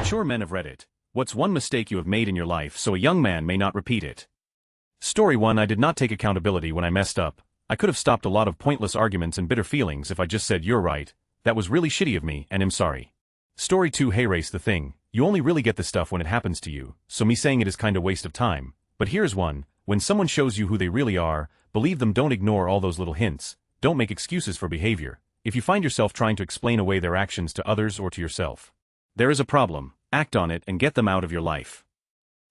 Mature men of Reddit. What's one mistake you have made in your life so a young man may not repeat it? Story 1. I did not take accountability when I messed up. I could have stopped a lot of pointless arguments and bitter feelings if I just said you're right. That was really shitty of me and I'm sorry. Story 2. Hey race the thing. You only really get this stuff when it happens to you, so me saying it is kinda waste of time. But here's one. When someone shows you who they really are, believe them. Don't ignore all those little hints. Don't make excuses for behavior. If you find yourself trying to explain away their actions to others or to yourself, there is a problem. Act on it and get them out of your life.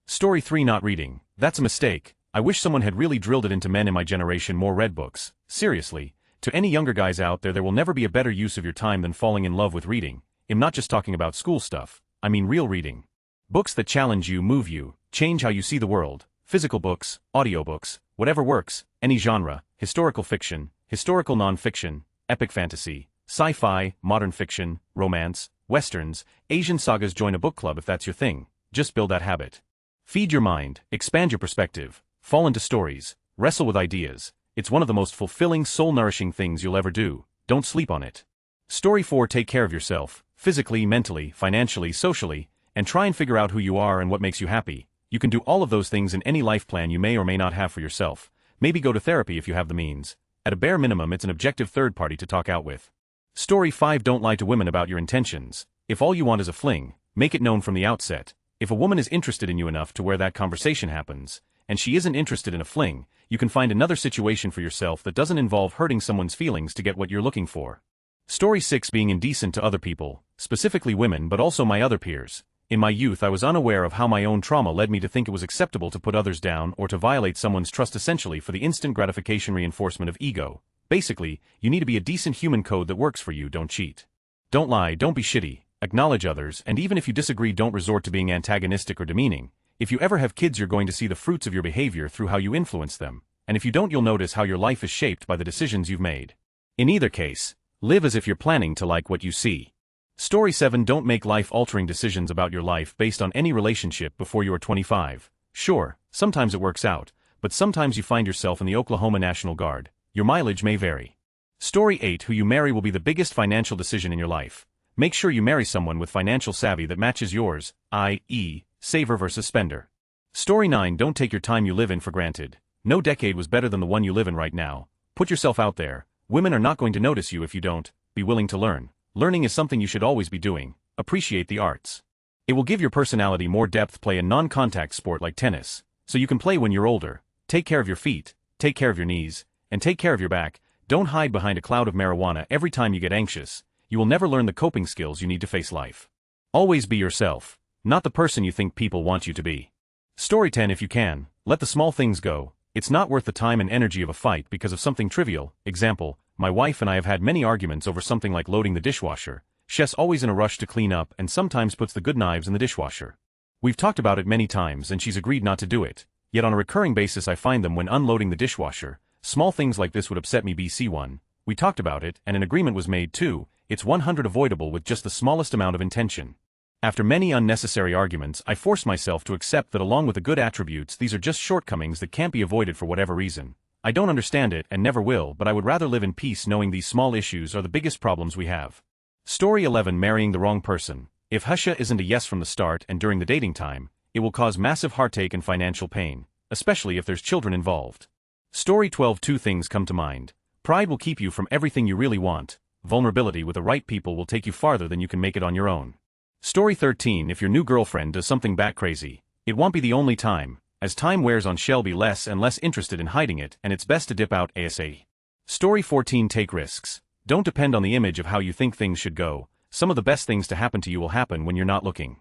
Story 3. Not reading. That's a mistake. I wish someone had really drilled it into men in my generation. More read books. Seriously. To any younger guys out there will never be a better use of your time than falling in love with reading. I'm not just talking about school stuff. I mean real reading. Books that challenge you, move you, change how you see the world. Physical books, audiobooks, whatever works, any genre, historical fiction, historical non-fiction, epic fantasy, sci-fi, modern fiction, romance, westerns, Asian sagas. Join a book club if that's your thing. Just build that habit. Feed your mind, expand your perspective, fall into stories, wrestle with ideas. It's one of the most fulfilling, soul-nourishing things you'll ever do. Don't sleep on it. Story 4. Take care of yourself, physically, mentally, financially, socially, and try and figure out who you are and what makes you happy. You can do all of those things in any life plan you may or may not have for yourself. Maybe go to therapy if you have the means. At a bare minimum, it's an objective third party to talk out with. Story 5. Don't lie to women about your intentions. If all you want is a fling, make it known from the outset. If a woman is interested in you enough to where that conversation happens, and she isn't interested in a fling, you can find another situation for yourself that doesn't involve hurting someone's feelings to get what you're looking for. Story 6. Being indecent to other people, specifically women but also my other peers. In my youth I was unaware of how my own trauma led me to think it was acceptable to put others down or to violate someone's trust essentially for the instant gratification reinforcement of ego. Basically, you need to be a decent human code that works for you. Don't cheat. Don't lie, don't be shitty, acknowledge others, and even if you disagree don't resort to being antagonistic or demeaning. If you ever have kids you're going to see the fruits of your behavior through how you influence them, and if you don't you'll notice how your life is shaped by the decisions you've made. In either case, live as if you're planning to like what you see. Story 7. Don't make life-altering decisions about your life based on any relationship before you are 25. Sure, sometimes it works out, but sometimes you find yourself in the Oklahoma National Guard. Your mileage may vary. Story 8. Who you marry will be the biggest financial decision in your life. Make sure you marry someone with financial savvy that matches yours, i.e., saver versus spender. Story 9. Don't take your time you live in for granted. No decade was better than the one you live in right now. Put yourself out there. Women are not going to notice you if you don't. Be willing to learn. Learning is something you should always be doing. Appreciate the arts. It will give your personality more depth. Play a non-contact sport like tennis, so you can play when you're older. Take care of your feet, take care of your knees, and take care of your back. Don't hide behind a cloud of marijuana every time you get anxious. You will never learn the coping skills you need to face life. Always be yourself, not the person you think people want you to be. Story 10. If you can, let the small things go. It's not worth the time and energy of a fight because of something trivial. Example, my wife and I have had many arguments over something like loading the dishwasher. She's always in a rush to clean up and sometimes puts the good knives in the dishwasher. We've talked about it many times and she's agreed not to do it. Yet on a recurring basis I find them when unloading the dishwasher. Small things like this would upset me. BC1. We talked about it and an agreement was made too. It's 100 avoidable with just the smallest amount of intention. After many unnecessary arguments, I forced myself to accept that along with the good attributes these are just shortcomings that can't be avoided for whatever reason. I don't understand it and never will, but I would rather live in peace knowing these small issues are the biggest problems we have. Story 11. Marrying the wrong person. If Husha isn't a yes from the start and during the dating time, it will cause massive heartache and financial pain, especially if there's children involved. Story 12. 2 things come to mind. Pride will keep you from everything you really want. Vulnerability with the right people will take you farther than you can make it on your own. Story 13. If your new girlfriend does something bat crazy, it won't be the only time. As time wears on she'll be less and less interested in hiding it and it's best to dip out ASAP. Story 14. Take risks. Don't depend on the image of how you think things should go. Some of the best things to happen to you will happen when you're not looking.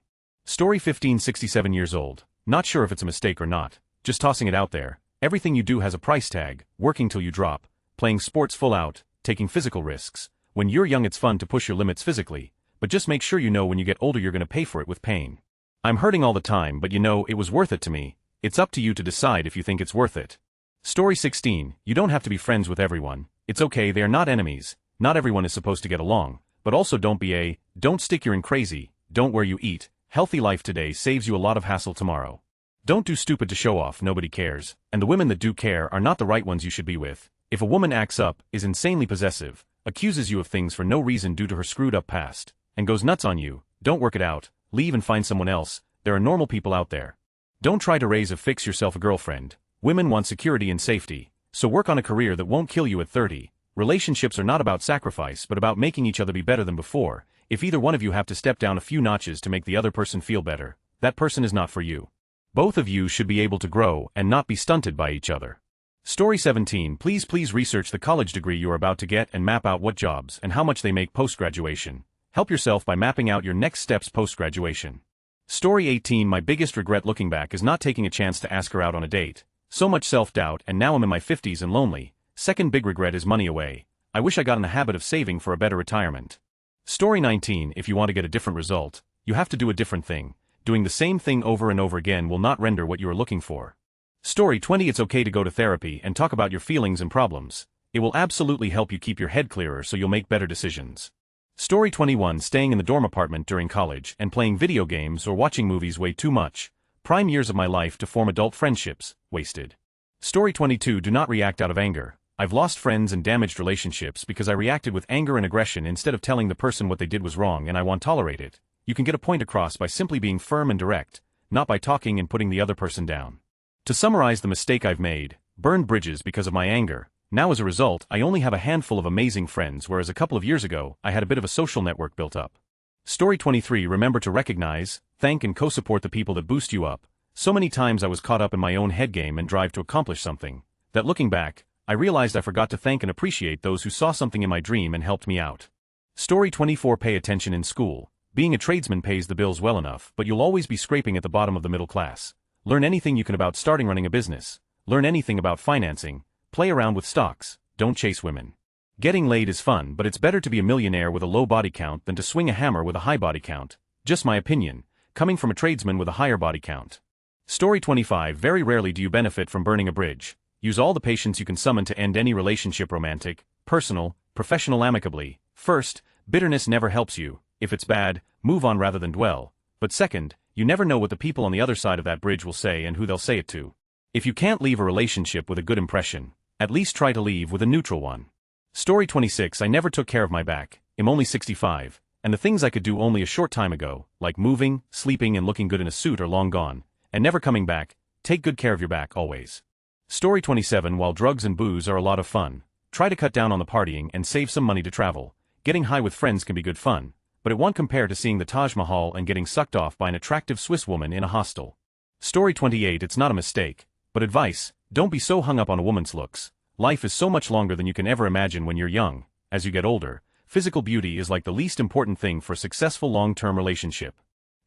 Story 15. 67 years old. Not sure if it's a mistake or not. Just tossing it out there. Everything you do has a price tag. Working till you drop. Playing sports full out. Taking physical risks. When you're young it's fun to push your limits physically. But just make sure you know when you get older you're going to pay for it with pain. I'm hurting all the time but you know it was worth it to me. It's up to you to decide if you think it's worth it. Story 16. You don't have to be friends with everyone. It's okay, they are not enemies. Not everyone is supposed to get along. But also don't stick you're in crazy. Don't where you eat. Healthy life today saves you a lot of hassle tomorrow. Don't do stupid to show off. Nobody cares. And the women that do care are not the right ones you should be with. If a woman acts up, is insanely possessive, accuses you of things for no reason due to her screwed up past, and goes nuts on you, don't work it out. leave and find someone else. There are normal people out there. Don't try to raise a fix yourself a girlfriend. Women want security and safety, so work on a career that won't kill you at 30. Relationships are not about sacrifice but about making each other be better than before. If either one of you have to step down a few notches to make the other person feel better, that person is not for you. Both of you should be able to grow and not be stunted by each other. Story 17. Please research the college degree you are about to get and map out what jobs and how much they make post-graduation. Help yourself by mapping out your next steps post-graduation. Story 18. My biggest regret looking back is not taking a chance to ask her out on a date. So much self-doubt, and now I'm in my 50s and lonely. Second big regret is money away. I wish I got in the habit of saving for a better retirement. Story 19. If you want to get a different result, you have to do a different thing. Doing the same thing over and over again will not render what you are looking for. Story 20. It's okay to go to therapy and talk about your feelings and problems. It will absolutely help you keep your head clearer so you'll make better decisions. Story 21. Staying in the dorm apartment during college and playing video games or watching movies way too much. Prime years of my life to form adult friendships, wasted. Story 22. Do not react out of anger. I've lost friends and damaged relationships because I reacted with anger and aggression instead of telling the person what they did was wrong and I won't tolerate it. You can get a point across by simply being firm and direct, not by talking and putting the other person down. To summarize the mistake I've made, burned bridges because of my anger. Now as a result, I only have a handful of amazing friends, whereas a couple of years ago, I had a bit of a social network built up. Story 23. Remember to recognize, thank and co-support the people that boost you up. So many times I was caught up in my own head game and drive to accomplish something, that looking back, I realized I forgot to thank and appreciate those who saw something in my dream and helped me out. Story 24. Pay attention in school. Being a tradesman pays the bills well enough, but you'll always be scraping at the bottom of the middle class. Learn anything you can about running a business. Learn anything about financing. Play around with stocks. Don't chase women. Getting laid is fun, but it's better to be a millionaire with a low body count than to swing a hammer with a high body count. Just my opinion, coming from a tradesman with a higher body count. Story 25. Very rarely do you benefit from burning a bridge. Use all the patience you can summon to end any relationship, romantic, personal, professional, amicably. First, bitterness never helps you. If it's bad, move on rather than dwell. But second, you never know what the people on the other side of that bridge will say and who they'll say it to. If you can't leave a relationship with a good impression, at least try to leave with a neutral one. Story 26. I never took care of my back. I'm only 65, and the things I could do only a short time ago, like moving, sleeping and looking good in a suit, are long gone, and never coming back. Take good care of your back always. Story 27. While drugs and booze are a lot of fun, try to cut down on the partying and save some money to travel. Getting high with friends can be good fun, but it won't compare to seeing the Taj Mahal and getting sucked off by an attractive Swiss woman in a hostel. Story 28. It's not a mistake, but advice. Don't be so hung up on a woman's looks. Life is so much longer than you can ever imagine when you're young. As you get older, physical beauty is like the least important thing for a successful long-term relationship.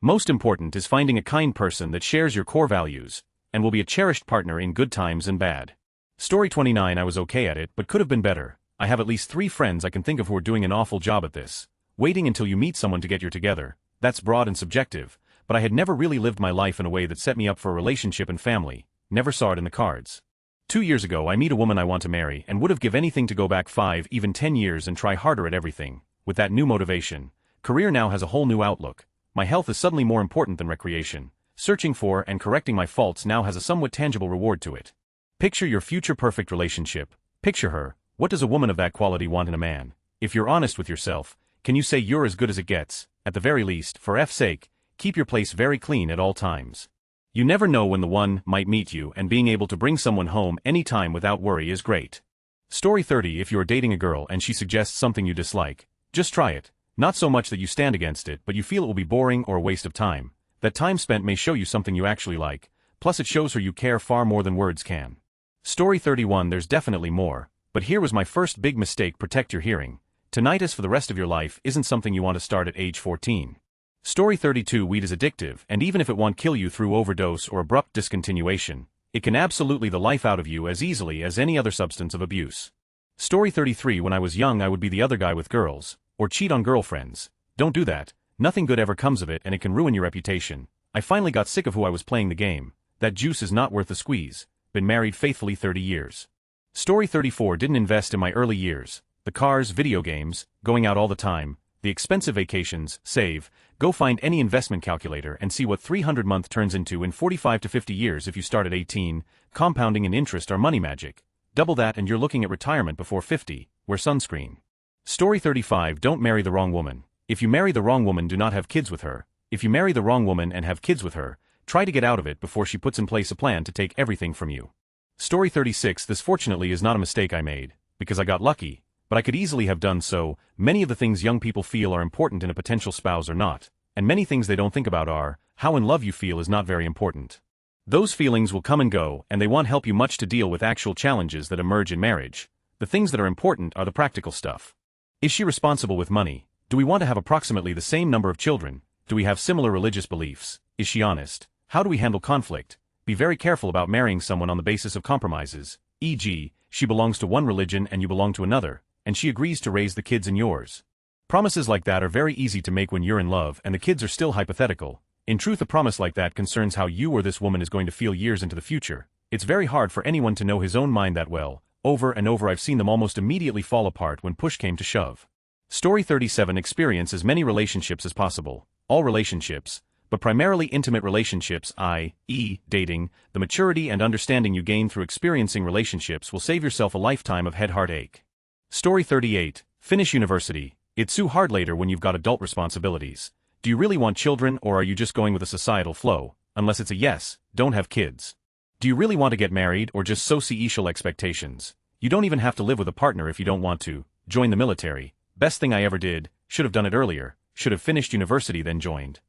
Most important is finding a kind person that shares your core values, and will be a cherished partner in good times and bad. Story 29. I was okay at it, but could have been better. I have at least 3 friends I can think of who are doing an awful job at this. Waiting until you meet someone to get you together, that's broad and subjective, but I had never really lived my life in a way that set me up for a relationship and family, never saw it in the cards. 2 years ago I meet a woman I want to marry and would have give anything to go back 5, even 10 years and try harder at everything. With that new motivation, career now has a whole new outlook. My health is suddenly more important than recreation. Searching for and correcting my faults now has a somewhat tangible reward to it. Picture your future perfect relationship. Picture her. What does a woman of that quality want in a man? If you're honest with yourself, can you say you're as good as it gets? At the very least, for F's sake, keep your place very clean at all times. You never know when the one might meet you, and being able to bring someone home anytime without worry is great. Story 30. If you're dating a girl and she suggests something you dislike, just try it. Not so much that you stand against it, but you feel it will be boring or a waste of time. That time spent may show you something you actually like, plus it shows her you care far more than words can. Story 31. There's definitely more, but here was my first big mistake. Protect your hearing. Tinnitus for the rest of your life isn't something you want to start at age 14. Story 32. Weed is addictive, and even if it won't kill you through overdose or abrupt discontinuation, it can absolutely the life out of you as easily as any other substance of abuse. Story 33. When I was young I would be the other guy with girls, or cheat on girlfriends. Don't do that. Nothing good ever comes of it and it can ruin your reputation. I finally got sick of who I was playing the game. That juice is not worth the squeeze. Been married faithfully 30 years. Story 34. Didn't invest in my early years. The cars, video games, going out all the time, the expensive vacations, save, go find any investment calculator and see what 300-month turns into in 45 to 50 years if you start at 18. Compounding and interest are money magic. Double that and you're looking at retirement before 50. Wear sunscreen. Story 35. Don't marry the wrong woman. If you marry the wrong woman, do not have kids with her. If you marry the wrong woman and have kids with her, try to get out of it before she puts in place a plan to take everything from you. Story 36. This fortunately is not a mistake I made, because I got lucky, but I could easily have done so. Many of the things young people feel are important in a potential spouse are not, and many things they don't think about are, how in love you feel is not very important. Those feelings will come and go, and they won't help you much to deal with actual challenges that emerge in marriage. The things that are important are the practical stuff. Is she responsible with money? Do we want to have approximately the same number of children? Do we have similar religious beliefs? Is she honest? How do we handle conflict? Be very careful about marrying someone on the basis of compromises, e.g., she belongs to one religion and you belong to another, and she agrees to raise the kids in yours. Promises like that are very easy to make when you're in love and the kids are still hypothetical. In truth, a promise like that concerns how you or this woman is going to feel years into the future. It's very hard for anyone to know his own mind that well. Over and over I've seen them almost immediately fall apart when push came to shove. Story 37. Experience as many relationships as possible. All relationships, but primarily intimate relationships, i.e., dating. The maturity and understanding you gain through experiencing relationships will save yourself a lifetime of heartache. Story 38. Finish university. It's too hard later when you've got adult responsibilities. Do you really want children, or are you just going with a societal flow? Unless it's a yes, don't have kids. Do you really want to get married, or just societal expectations? You don't even have to live with a partner if you don't want to. Join the military. Best thing I ever did. Should have done it earlier. Should have finished university then joined.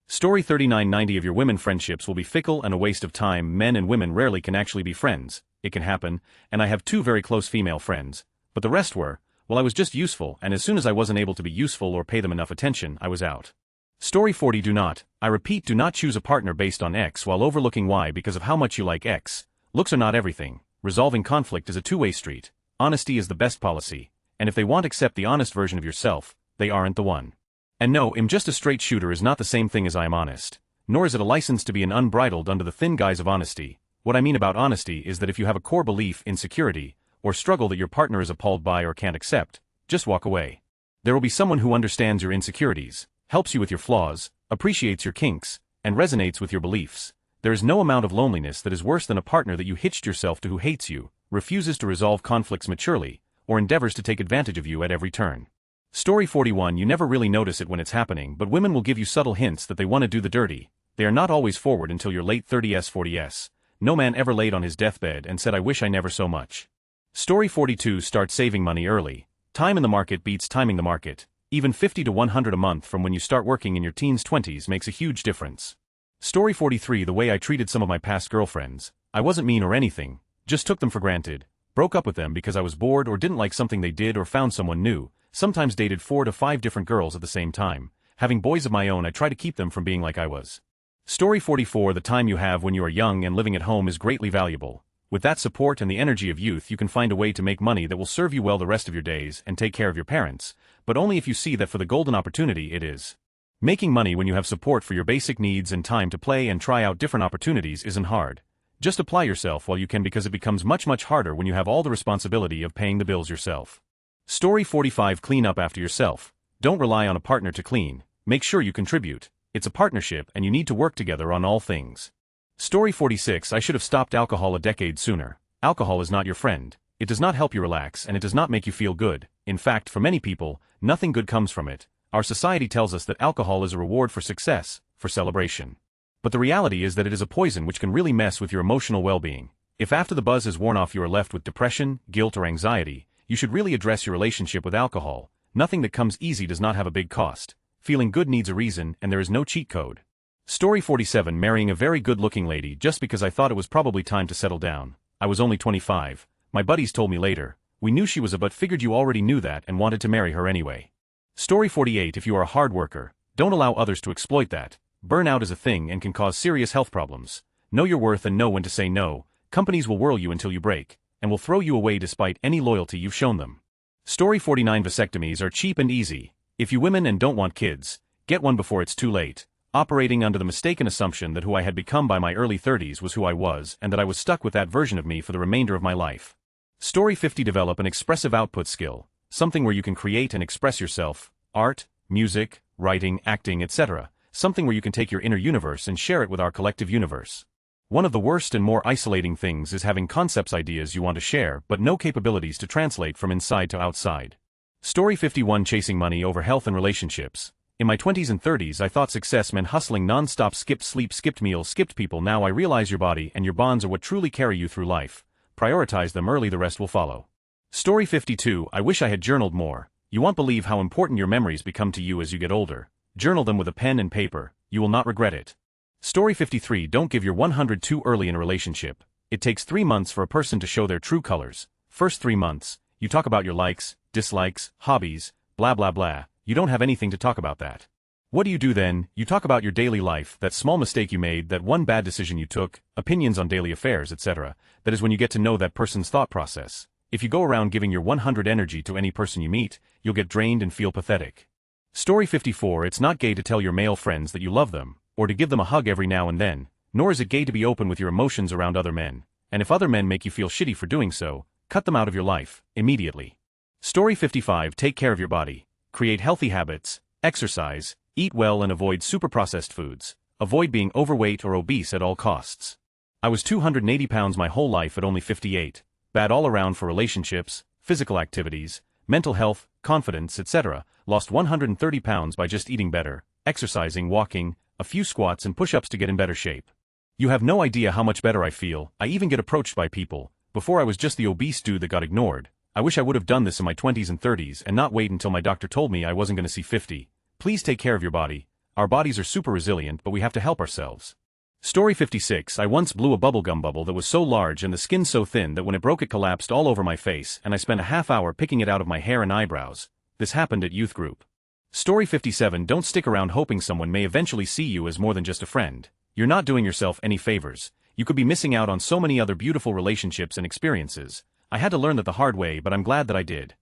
Story 39. 90 of your women friendships will be fickle and a waste of time. Men and women rarely can actually be friends. It can happen, and I have 2 very close female friends, but the rest were, well, I was just useful, and as soon as I wasn't able to be useful or pay them enough attention, I was out. Story 40. Do not, I repeat, do not choose a partner based on X while overlooking Y because of how much you like X. Looks are not everything. Resolving conflict is a two-way street. Honesty is the best policy, and if they won't accept the honest version of yourself, they aren't the one. And no, I'm just a straight shooter is not the same thing as I am honest, nor is it a license to be an unbridled under the thin guise of honesty. What I mean about honesty is that if you have a core belief, insecurity, or struggle that your partner is appalled by or can't accept, just walk away. There will be someone who understands your insecurities, helps you with your flaws, appreciates your kinks, and resonates with your beliefs. There is no amount of loneliness that is worse than a partner that you hitched yourself to who hates you, refuses to resolve conflicts maturely, or endeavors to take advantage of you at every turn. Story 41. You never really notice it when it's happening, but women will give you subtle hints that they want to do the dirty. They are not always forward until your late 30s 40s. No man ever laid on his deathbed and said I wish I never so much. Story 42. Start saving money early. Time in the market beats timing the market. Even 50 to 100 a month from when you start working in your teens 20s makes a huge difference. Story 43. The way I treated some of my past girlfriends. I wasn't mean or anything, just took them for granted, broke up with them because I was bored or didn't like something they did or found someone new, sometimes dated 4 to 5 different girls at the same time. Having boys of my own, I try to keep them from being like I was. Story 44. The time you have when you are young and living at home is greatly valuable. With that support and the energy of youth, you can find a way to make money that will serve you well the rest of your days and take care of your parents, but only if you see that for the golden opportunity it is. Making money when you have support for your basic needs and time to play and try out different opportunities isn't hard. Just apply yourself while you can, because it becomes much harder when you have all the responsibility of paying the bills yourself. Story 45. Clean up after yourself. Don't rely on a partner to clean. Make sure you contribute. It's a partnership and you need to work together on all things. Story 46. I should have stopped alcohol a decade sooner. Alcohol is not your friend. It does not help you relax and it does not make you feel good. In fact, for many people, nothing good comes from it. Our society tells us that alcohol is a reward for success, for celebration. But the reality is that it is a poison which can really mess with your emotional well-being. If after the buzz is worn off you are left with depression, guilt or anxiety, you should really address your relationship with alcohol. Nothing that comes easy does not have a big cost. Feeling good needs a reason and there is no cheat code. Story 47. Marrying a very good-looking lady just because I thought it was probably time to settle down. I was only 25. My buddies told me later. We knew she was a but figured you already knew that and wanted to marry her anyway. Story 48. If you are a hard worker, don't allow others to exploit that. Burnout is a thing and can cause serious health problems. Know your worth and know when to say no. Companies will whirl you until you break, and will throw you away despite any loyalty you've shown them. Story 49. Vasectomies are cheap and easy. If you women and don't want kids, get one before it's too late. Operating under the mistaken assumption that who I had become by my early 30s was who I was and that I was stuck with that version of me for the remainder of my life. Story 50. Develop an expressive output skill. Something where you can create and express yourself. Art, music, writing, acting, etc. Something where you can take your inner universe and share it with our collective universe. One of the worst and more isolating things is having concepts, ideas you want to share, but no capabilities to translate from inside to outside. Story 51. Chasing money over health and relationships. In my 20s and 30s I thought success meant hustling non-stop, skipped sleep, skipped meals, skipped people. Now I realize your body and your bonds are what truly carry you through life. Prioritize them early, the rest will follow. Story 52. I wish I had journaled more. You won't believe how important your memories become to you as you get older. Journal them with a pen and paper. You will not regret it. Story 53. Don't give your 100 too early in a relationship. It takes 3 months for a person to show their true colors. First 3 months, you talk about your likes, dislikes, hobbies, blah blah blah. You don't have anything to talk about that. What do you do then? You talk about your daily life, that small mistake you made, that one bad decision you took, opinions on daily affairs, etc. That is when you get to know that person's thought process. If you go around giving your 100 energy to any person you meet, you'll get drained and feel pathetic. Story 54. It's not gay to tell your male friends that you love them, or to give them a hug every now and then, nor is it gay to be open with your emotions around other men, and if other men make you feel shitty for doing so, cut them out of your life, immediately. Story 55. Take care of your body. Create healthy habits, exercise, eat well and avoid super-processed foods. Avoid being overweight or obese at all costs. I was 280 pounds my whole life at only 58, bad all around for relationships, physical activities, mental health, confidence, etc. Lost 130 pounds by just eating better, exercising, walking, a few squats and push-ups to get in better shape. You have no idea how much better I feel. I even get approached by people. Before I was just the obese dude that got ignored. I wish I would have done this in my 20s and 30s and not wait until my doctor told me I wasn't going to see 50. Please take care of your body. Our bodies are super resilient, but we have to help ourselves. Story 56. I once blew a bubblegum bubble that was so large and the skin so thin that when it broke it collapsed all over my face, and I spent a half hour picking it out of my hair and eyebrows. This happened at youth group. Story 57. Don't stick around hoping someone may eventually see you as more than just a friend. You're not doing yourself any favors. You could be missing out on so many other beautiful relationships and experiences. I had to learn that the hard way, but I'm glad that I did.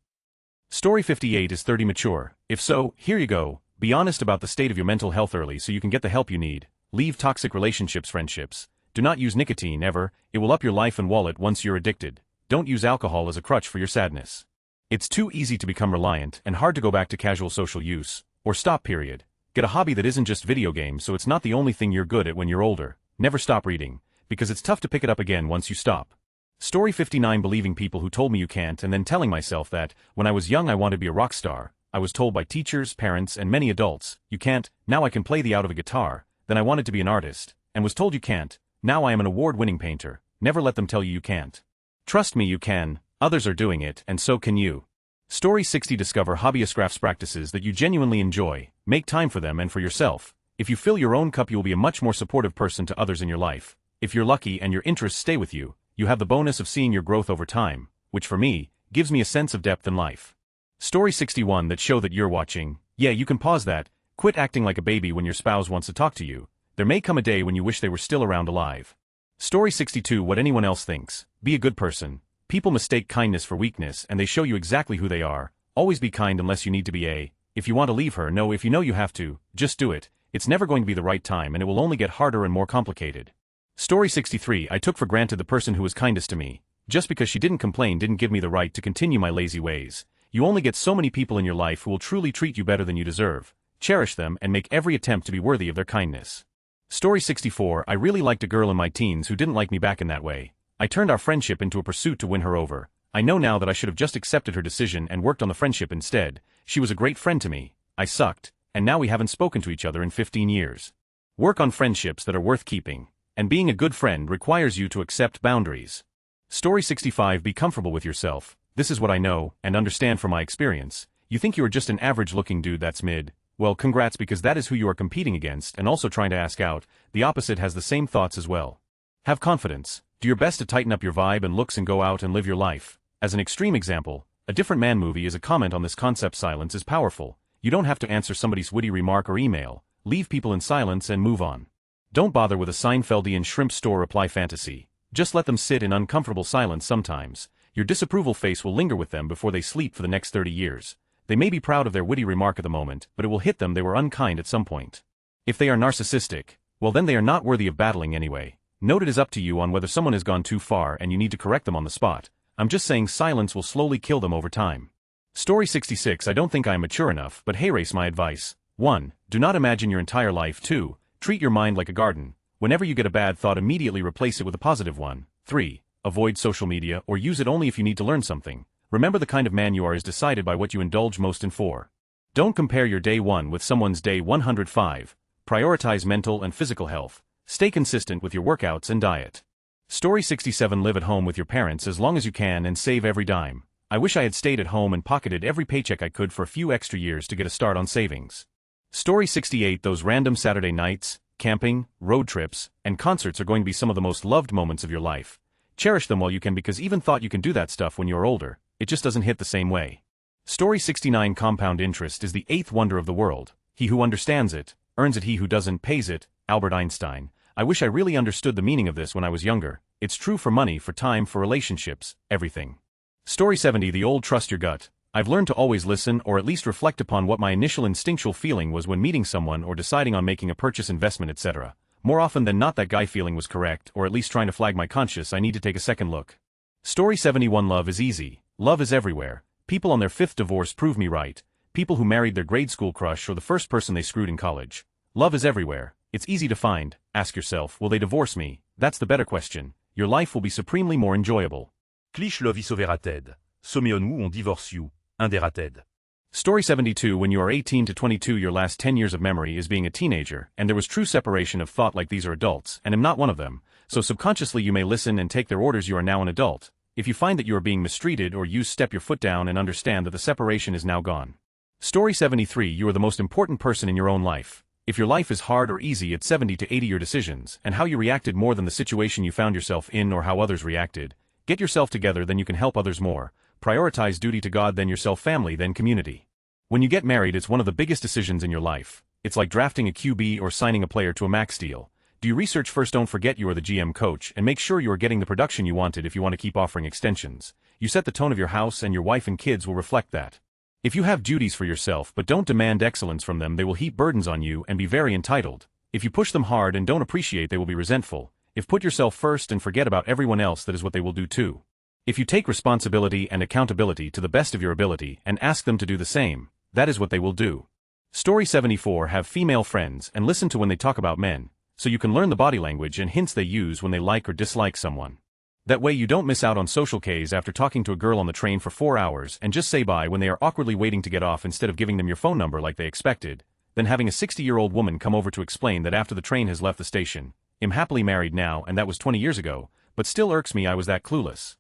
Story 58. Is 30 mature? If so, here you go. Be honest about the state of your mental health early so you can get the help you need. Leave toxic relationships, friendships. Do not use nicotine ever. It will up your life and wallet once you're addicted. Don't use alcohol as a crutch for your sadness. It's too easy to become reliant and hard to go back to casual social use, or stop, period. Get a hobby that isn't just video games so it's not the only thing you're good at when you're older. Never stop reading, because it's tough to pick it up again once you stop. Story 59. Believing people who told me you can't and then telling myself that, when I was young I wanted to be a rock star. I was told by teachers, parents, and many adults, you can't, now I can play the out of a guitar. Then I wanted to be an artist, and was told you can't, now I am an award-winning painter. Never let them tell you you can't. Trust me, you can, others are doing it, and so can you. Story 60. Discover hobbyist crafts practices that you genuinely enjoy, make time for them and for yourself. If you fill your own cup you will be a much more supportive person to others in your life. If you're lucky and your interests stay with you, you have the bonus of seeing your growth over time, which for me, gives me a sense of depth in life. Story 61. That show that you're watching. Yeah, you can pause that. Quit acting like a baby when your spouse wants to talk to you. There may come a day when you wish they were still around alive. Story 62. What anyone else thinks. Be a good person. People mistake kindness for weakness and they show you exactly who they are. Always be kind unless you need to be. If you want to leave her, no. If you know you have to, just do it. It's never going to be the right time and it will only get harder and more complicated. Story 63. I took for granted the person who was kindest to me. Just because she didn't complain didn't give me the right to continue my lazy ways. You only get so many people in your life who will truly treat you better than you deserve. Cherish them and make every attempt to be worthy of their kindness. Story 64. I really liked a girl in my teens who didn't like me back in that way. I turned our friendship into a pursuit to win her over. I know now that I should have just accepted her decision and worked on the friendship instead. She was a great friend to me. I sucked, and now we haven't spoken to each other in 15 years. Work on friendships that are worth keeping. And being a good friend requires you to accept boundaries. Story 65. Be comfortable with yourself. This is what I know and understand from my experience. You think you are just an average-looking dude that's mid. Well, congrats, because that is who you are competing against and also trying to ask out. The opposite has the same thoughts as well. Have confidence. Do your best to tighten up your vibe and looks and go out and live your life. As an extreme example, A Different Man movie is a comment on this concept. Silence is powerful. You don't have to answer somebody's witty remark or email. Leave people in silence and move on. Don't bother with a Seinfeldian shrimp store reply fantasy. Just let them sit in uncomfortable silence sometimes. Your disapproval face will linger with them before they sleep for the next 30 years. They may be proud of their witty remark at the moment, but it will hit them they were unkind at some point. If they are narcissistic, well then they are not worthy of battling anyway. Note it is up to you on whether someone has gone too far and you need to correct them on the spot. I'm just saying silence will slowly kill them over time. Story 66. I don't think I am mature enough, but hey, race my advice. 1. Do not imagine your entire life. 2. Treat your mind like a garden. Whenever you get a bad thought, immediately replace it with a positive one. 3. Avoid social media or use it only if you need to learn something. Remember, the kind of man you are is decided by what you indulge most in. 4. Don't compare your day 1 with someone's day 105. Prioritize mental and physical health. Stay consistent with your workouts and diet. Story 67. Live at home with your parents as long as you can and save every dime. I wish I had stayed at home and pocketed every paycheck I could for a few extra years to get a start on savings. Story 68. Those random Saturday nights, camping, road trips, and concerts are going to be some of the most loved moments of your life. Cherish them while you can, because even thought you can do that stuff when you're older, it just doesn't hit the same way. Story 69. Compound interest is the eighth wonder of the world. He who understands it, earns it. He who doesn't, pays it. Albert Einstein. I wish I really understood the meaning of this when I was younger. It's true for money, for time, for relationships, everything. Story 70. The old trust your gut. I've learned to always listen, or at least reflect upon what my initial instinctual feeling was when meeting someone or deciding on making a purchase, investment, etc. More often than not, that guy feeling was correct, or at least trying to flag my conscience. I need to take a second look. Story 71. Love is easy. Love is everywhere. People on their 5th divorce prove me right. People who married their grade school crush or the first person they screwed in college. Love is everywhere. It's easy to find. Ask yourself, will they divorce me? That's the better question. Your life will be supremely more enjoyable. Cliche love sauverà-t-aide. Sommeon-nous on divorce you. Indera-t-aide. Story 72. When you are 18 to 22, your last 10 years of memory is being a teenager, and there was true separation of thought, like these are adults, and I'm not one of them, so subconsciously you may listen and take their orders. You are now an adult. If you find that you are being mistreated or used, step your foot down and understand that the separation is now gone. Story 73. You are the most important person in your own life. If your life is hard or easy, it's 70 to 80 your decisions and how you reacted more than the situation you found yourself in or how others reacted. Get yourself together, then you can help others more. Prioritize duty to God, then yourself, family, then community. When you get married, it's one of the biggest decisions in your life. It's like drafting a QB or signing a player to a max deal. Do you research first? Don't forget you are the GM coach, and make sure you are getting the production you wanted if you want to keep offering extensions. You set the tone of your house, and your wife and kids will reflect that. If you have duties for yourself but don't demand excellence from them, they will heap burdens on you and be very entitled. If you push them hard and don't appreciate, they will be resentful. If put yourself first and forget about everyone else, that is what they will do too. If you take responsibility and accountability to the best of your ability and ask them to do the same, that is what they will do. Story 74. Have female friends and listen to when they talk about men, so you can learn the body language and hints they use when they like or dislike someone. That way you don't miss out on social Ks after talking to a girl on the train for 4 hours and just say bye when they are awkwardly waiting to get off instead of giving them your phone number like they expected, then having a 60-year-old woman come over to explain that after the train has left the station, I'm happily married now and that was 20 years ago, but still irks me I was that clueless.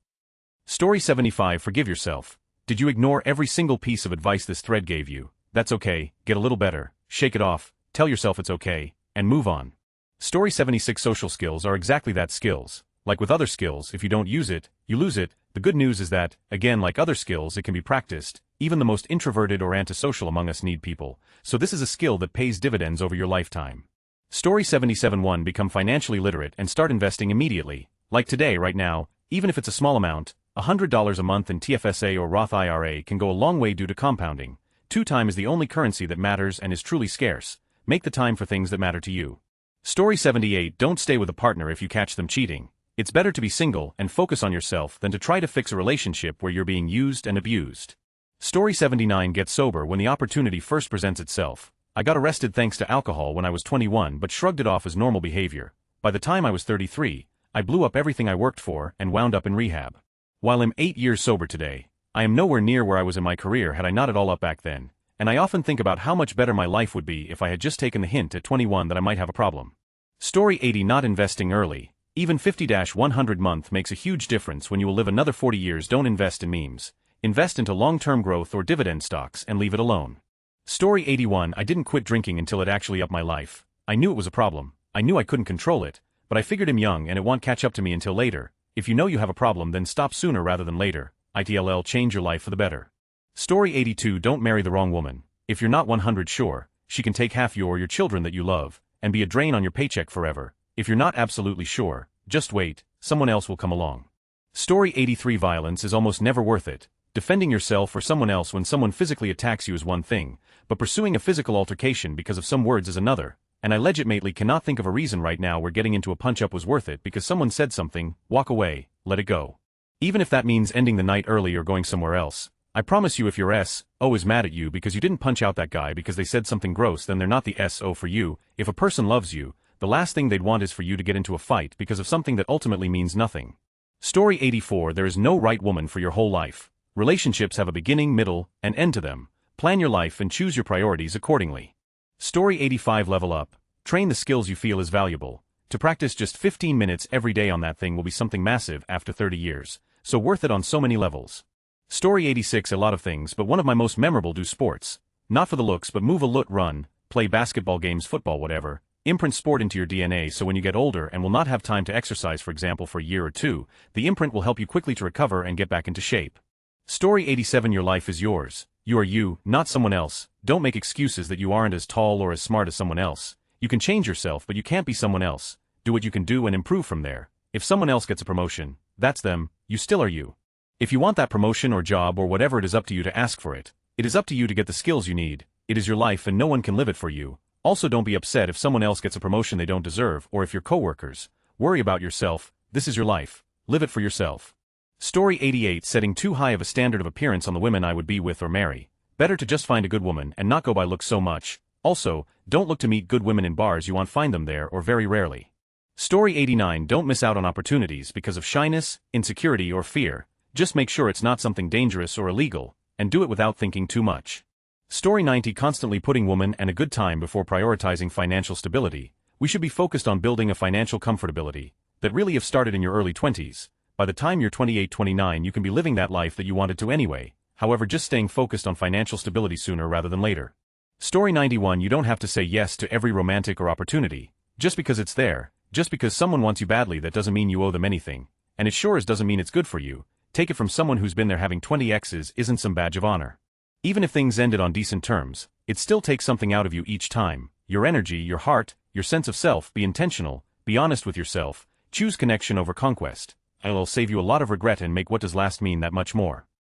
Story 75. Forgive yourself. Did you ignore every single piece of advice this thread gave you? That's okay, get a little better, shake it off, tell yourself it's okay, and move on. Story 76. Social skills are exactly that, skills. Like with other skills, if you don't use it, you lose it. The good news is that, again, like other skills, it can be practiced. Even the most introverted or antisocial among us need people, so this is a skill that pays dividends over your lifetime. Story 77. 1. Become financially literate and start investing immediately. Like today, right now, even if it's a small amount, $100 a month in TFSA or Roth IRA can go a long way due to compounding. 2 time is the only currency that matters and is truly scarce. Make the time for things that matter to you. Story 78. Don't stay with a partner if you catch them cheating. It's better to be single and focus on yourself than to try to fix a relationship where you're being used and abused. Story 79. Get sober when the opportunity first presents itself. I got arrested thanks to alcohol when I was 21 but shrugged it off as normal behavior. By the time I was 33, I blew up everything I worked for and wound up in rehab. While I'm 8 years sober today, I am nowhere near where I was in my career had I not it all up back then, and I often think about how much better my life would be if I had just taken the hint at 21 that I might have a problem. Story 80. Not investing early. Even 50-100 month makes a huge difference when you will live another 40 years. Don't invest in memes. Invest into long-term growth or dividend stocks and leave it alone. Story 81. I didn't quit drinking until it actually upped my life. I knew it was a problem. I knew I couldn't control it, but I figured I'm young and it won't catch up to me until later. If you know you have a problem, then stop sooner rather than later. ITLL. Change your life for the better. Story 82. Don't marry the wrong woman. If you're not 100 sure, she can take half your children that you love, and be a drain on your paycheck forever. If you're not absolutely sure, just wait, someone else will come along. Story 83. Violence is almost never worth it. Defending yourself or someone else when someone physically attacks you is one thing, but pursuing a physical altercation because of some words is another, and I legitimately cannot think of a reason right now where getting into a punch-up was worth it because someone said something. Walk away, let it go. Even if that means ending the night early or going somewhere else. I promise you, if your SO is mad at you because you didn't punch out that guy because they said something gross, then they're not the SO for you. If a person loves you, the last thing they'd want is for you to get into a fight because of something that ultimately means nothing. Story 84. There is no right woman for your whole life. Relationships have a beginning, middle, and end to them, Plan your life and choose your priorities accordingly. Story 85 Level Up. Train the skills you feel is valuable. To practice just 15 minutes every day on that thing will be something massive after 30 years, so worth it on so many levels. Story 86 A lot of things, but one of my most memorable do sports. Not for the looks, but move a lot, run, play basketball games, football, whatever. Imprint sport into your DNA, so when you get older and will not have time to exercise, for example, for a year or two, the imprint will help you quickly to recover and get back into shape. Story 87 Your life is yours. You are you, not someone else. Don't make excuses that you aren't as tall or as smart as someone else. You can change yourself, but you can't be someone else. Do what you can do and improve from there. If someone else gets a promotion, that's them, you still are you. If you want that promotion or job or whatever, it is up to you to ask for it. It is up to you to get the skills you need. It is your life and no one can live it for you. Also, don't be upset if someone else gets a promotion they don't deserve, or if your coworkers. Worry about yourself. This is your life. Live it for yourself. Story 88 Setting too high of a standard of appearance on the women I would be with or marry. Better to just find a good woman and not go by looks so much. Also, don't look to meet good women in bars, you won't find them there or very rarely. Story 89 Don't miss out on opportunities because of shyness, insecurity or fear. Just make sure it's not something dangerous or illegal, and do it without thinking too much. Story 90 Constantly putting woman and a good time before prioritizing financial stability. We should be focused on building a financial comfortability that really have started in your early 20s. By the time you're 28-29 you can be living that life that you wanted to anyway, however just staying focused on financial stability sooner rather than later. Story 91 You don't have to say yes to every romantic or opportunity, just because it's there. Just because someone wants you badly, that doesn't mean you owe them anything, and it sure as doesn't mean it's good for you. Take it from someone who's been there. Having 20 exes isn't some badge of honor. Even if things ended on decent terms, it still takes something out of you each time. Your energy, your heart, your sense of self. Be intentional, be honest with yourself, choose connection over conquest. It'll save you a lot of regret and make what does last mean that much more.